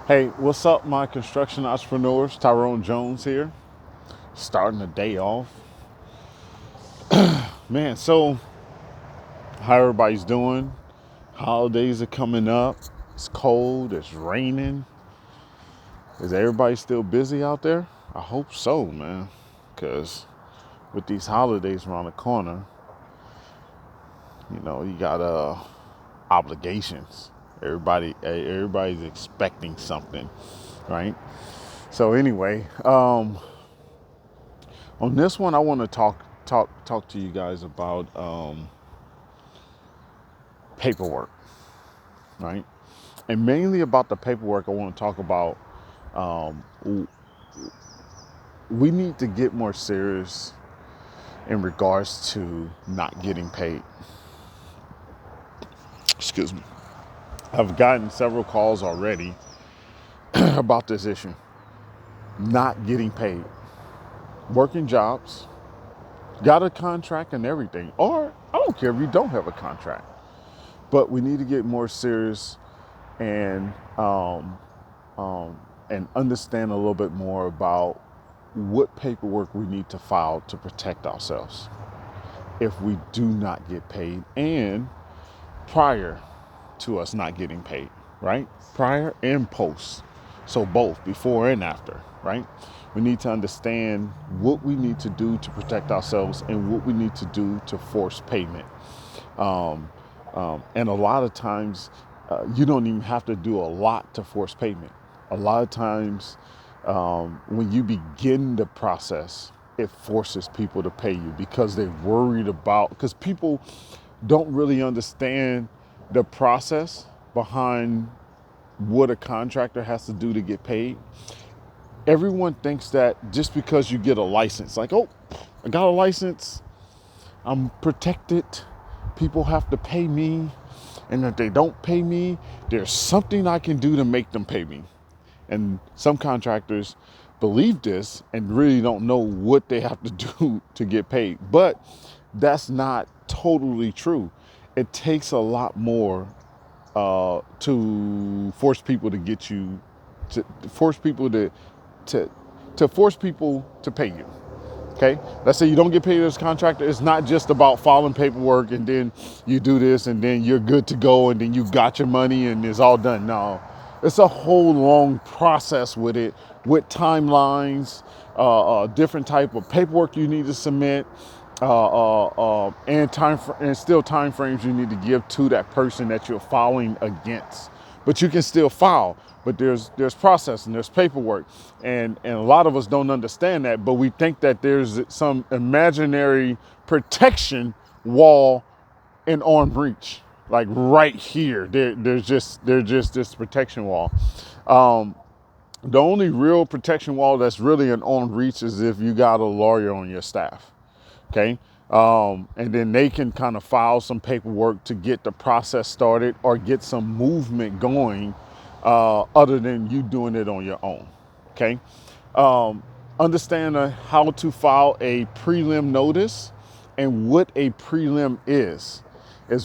Hey, what's up, my construction entrepreneurs? Tyrone Jones here, starting the day off. Man, so how everybody's doing? Holidays are coming up. It's cold, it's raining. Is everybody still busy out there? I hope so, man. Because with these holidays around the corner, you got obligations. Everybody's expecting something, right? So anyway, on this one, I want to talk to you guys about paperwork, right? And mainly about the paperwork, I want to talk about. Um, we need to get more serious in regards to not getting paid. Excuse me. I've gotten several calls already about this issue. Not getting paid. Working jobs, got a contract and everything, or I don't care if you don't have a contract, but we need to get more serious and and understand a little bit more about what paperwork we need to file to protect ourselves if we do not get paid, and prior to us not getting paid, right? Prior and post. So both, before and after, right? We need to understand what we need to do to protect ourselves and what we need to do to force payment. Um, and a lot of times, you don't even have to do a lot to force payment. A lot of times, when you begin the process, it forces people to pay you because they're worried about, because people don't really understand the process behind what a contractor has to do to get paid. Everyone thinks that just because you get a license, like, oh, I got a license, I'm protected, people have to pay me, and if they don't pay me, there's something I can do to make them pay me. And some contractors believe this and really don't know what they have to do to get paid. But that's not totally true. It takes a lot more to force people to get you, to force people to, to force people to pay you. Okay, let's say you don't get paid as a contractor. It's not just about filing paperwork and then you do this and then you're good to go and then you got your money and it's all done. No, it's a whole long process with it, with timelines, different type of paperwork you need to submit, and and still time frames you need to give to that person that you're filing against. But you can still file, but there's process and there's paperwork, and a lot of us don't understand that. But we think that there's some imaginary protection wall in arm reach, like right here. There's just this protection wall. The only real protection wall that's really an arm reach is if you got a lawyer on your staff. Okay. And then they can kind of file some paperwork to get the process started or get some movement going, other than you doing it on your own. Okay. Understand how to file a prelim notice and what a prelim is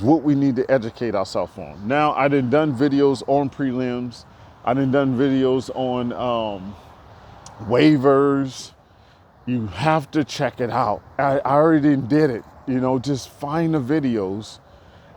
what we need to educate ourselves on. Now, I done videos on prelims. I done videos on waivers. You have to check it out. I already did it. Just find the videos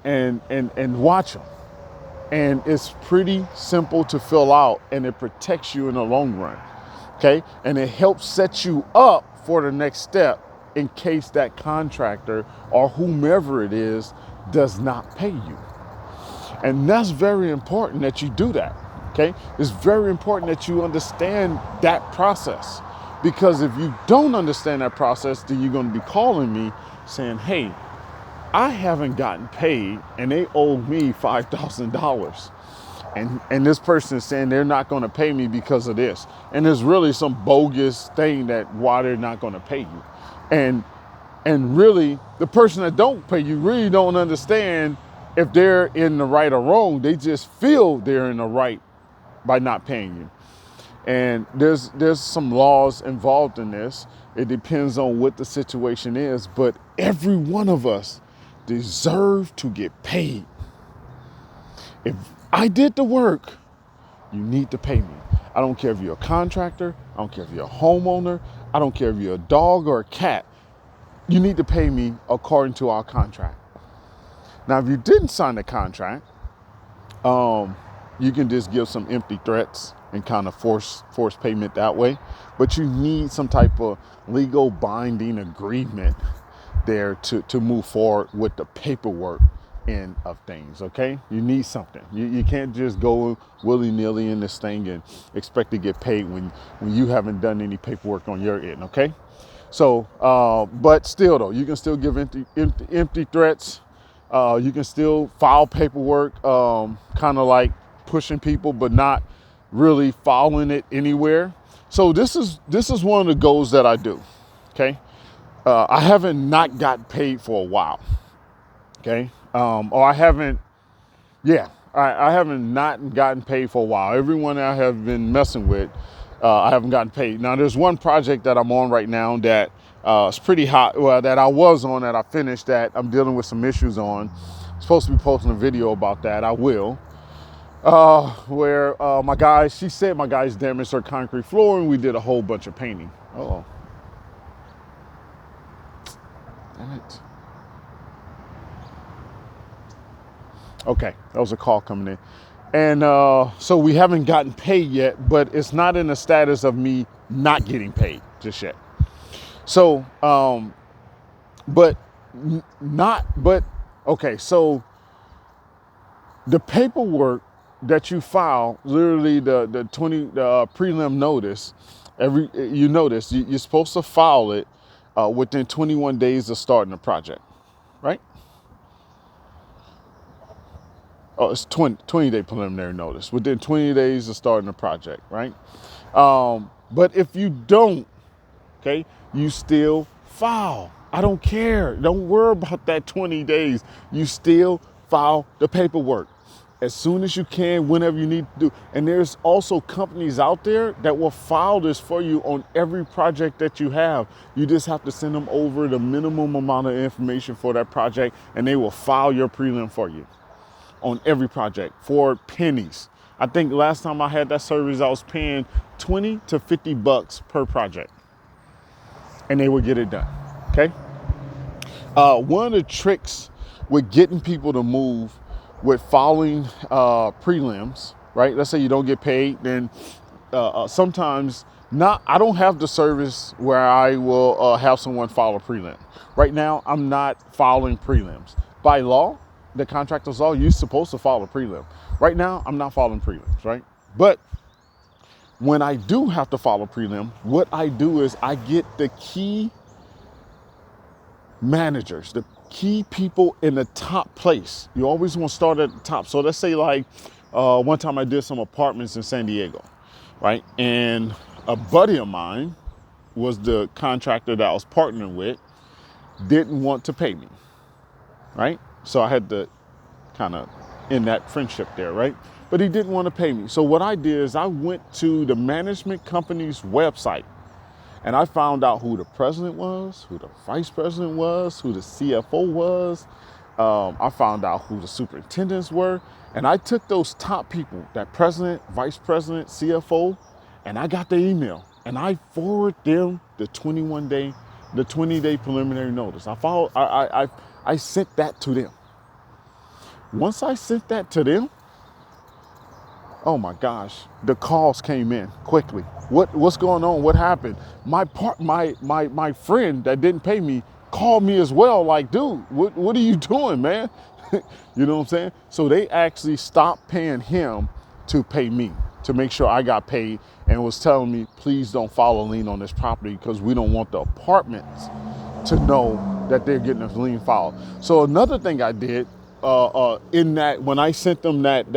and watch them. And it's pretty simple to fill out, and it protects you in the long run. Okay? And it helps set you up for the next step in case that contractor or whomever it is does not pay you. And that's very important that you do that. Okay? It's very important that you understand that process. Because if you don't understand that process, then you're going to be calling me saying, hey, I haven't gotten paid and they owe me $5,000. And this person is saying they're not going to pay me because of this. And there's really some bogus thing that why they're not going to pay you. And really, the person that don't pay you really don't understand if they're in the right or wrong. They just feel they're in the right by not paying you. And there's some laws involved in this. It depends on what the situation is, but every one of us deserve to get paid. If I did the work, You need to pay me. I don't care if you're a contractor. I don't care if you're a homeowner. I don't care if you're a dog or a cat. You need to pay me according to our contract. Now, if you didn't sign the contract, you can just give some empty threats and kind of force payment that way. But you need some type of legal binding agreement there to move forward with the paperwork end of things, okay? You need something. You can't just go willy-nilly in this thing and expect to get paid when you haven't done any paperwork on your end, okay? So, but still though, you can still give empty threats. You can still file paperwork, kind of like pushing people, but not really following it anywhere. So this is one of the goals that I do, okay? I haven't not gotten paid for a while, okay? Or I haven't, I haven't not gotten paid for a while. Everyone I have been messing with, I haven't gotten paid. Now there's one project that I'm on right now that it's pretty hot, well, that I was on, that I finished, that I'm dealing with some issues on. I'm supposed to be posting a video about that. I will. Where she said my guys damaged her concrete floor and we did a whole bunch of painting. Oh, damn it. Okay, that was a call coming in. And so we haven't gotten paid yet, but it's not in the status of me not getting paid just yet. So, okay, so the paperwork that you file, literally the prelim notice, you're supposed to file it within 21 days of starting the project, right? Oh, it's 20-day preliminary notice within 20 days of starting the project, right? But if you don't, okay, you still file. I don't care. Don't worry about that 20 days. You still file the paperwork as soon as you can, whenever you need to do. And there's also companies out there that will file this for you on every project that you have. You just have to send them over the minimum amount of information for that project, and they will file your prelim for you on every project for pennies. I think last time I had that service, I was paying 20 to 50 bucks per project, and they would get it done, okay? One of the tricks with getting people to move with following prelims, right? Let's say you don't get paid, then sometimes I don't have the service where I will have someone file a prelim. Right now, I'm not following prelims. By law, the contractor's law, you're supposed to follow a prelim. Right now, I'm not following prelims, right? But when I do have to follow prelim, what I do is I get the key managers, the key people in the top place. You always want to start at the top. So let's say like one time I did some apartments in San Diego, right? And a buddy of mine was the contractor that I was partnering with, didn't want to pay me, right? So I had to kind of end that friendship there, right? But he didn't want to pay me. So what I did is I went to the management company's website and I found out who the president was, who the vice president was, who the CFO was. I found out who the superintendents were. And I took those top people, that president, vice president, CFO, and I got their email and I forwarded them the 20-day preliminary notice. I sent that to them. Once I sent that to them, oh my gosh, the calls came in quickly. What's going on? What happened? My friend that didn't pay me called me as well. Like, dude, what are you doing, man? You know what I'm saying? So they actually stopped paying him to pay me, to make sure I got paid, and was telling me, please don't file a lien on this property because we don't want the apartments to know that they're getting a lien filed. So another thing I did in that, when I sent them that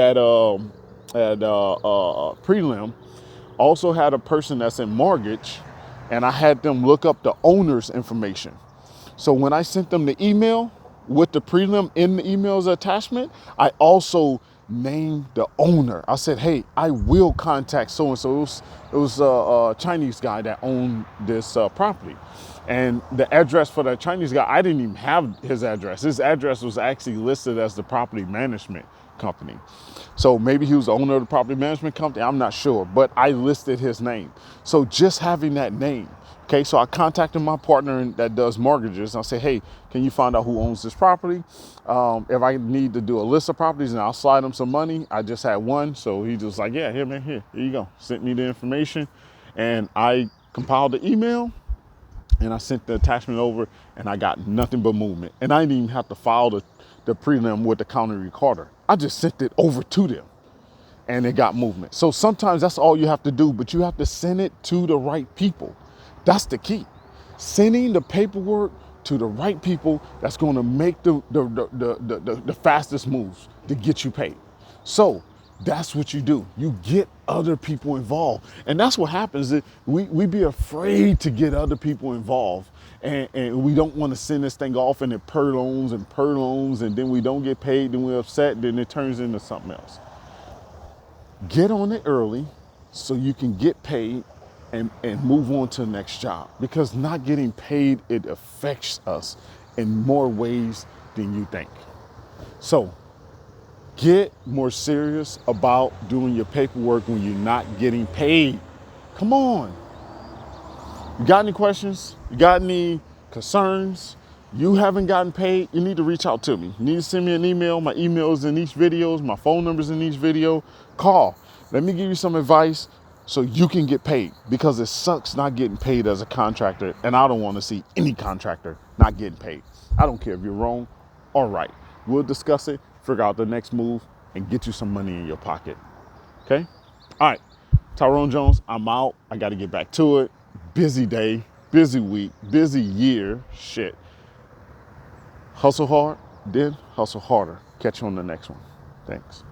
prelim, also had a person that's in mortgage, and I had them look up the owner's information. So when I sent them the email with the prelim in the email's attachment, I also named the owner. I said, hey, I will contact so-and-so. It was a Chinese guy that owned this property. And the address for that Chinese guy, I didn't even have his address. His address was actually listed as the property management company. So maybe he was the owner of the property management company. I'm not sure, but I listed his name. So just having that name. Okay, so I contacted my partner that does mortgages. I say, hey, can you find out who owns this property? If I need to do a list of properties and I'll slide him some money. I just had one. So he just like, yeah, here, man, here you go. Sent me the information and I compiled the email and I sent the attachment over and I got nothing but movement. And I didn't even have to file the prelim with the county recorder. I just sent it over to them and it got movement. So sometimes that's all you have to do, but you have to send it to the right people. That's the key. Sending the paperwork to the right people that's going to make the fastest moves to get you paid. So that's what you do. You get other people involved. And that's what happens. We be afraid to get other people involved. And we don't want to send this thing off and it purloans, and then we don't get paid, then we're upset, then it turns into something else. Get on it early so you can get paid and move on to the next job, because not getting paid, it affects us in more ways than you think. So get more serious about doing your paperwork when you're not getting paid. Come on. You got any questions? You got any concerns? You haven't gotten paid? You need to reach out to me. You need to send me an email. My email is in each video. My phone number is in each video. Call. Let me give you some advice so you can get paid, because it sucks not getting paid as a contractor. And I don't want to see any contractor not getting paid. I don't care if you're wrong or right. We'll discuss it, figure out the next move, and get you some money in your pocket. Okay? All right. Tyrone Jones, I'm out. I got to get back to it. Busy day, busy week, busy year. Shit. Hustle hard, then hustle harder. Catch you on the next one. Thanks.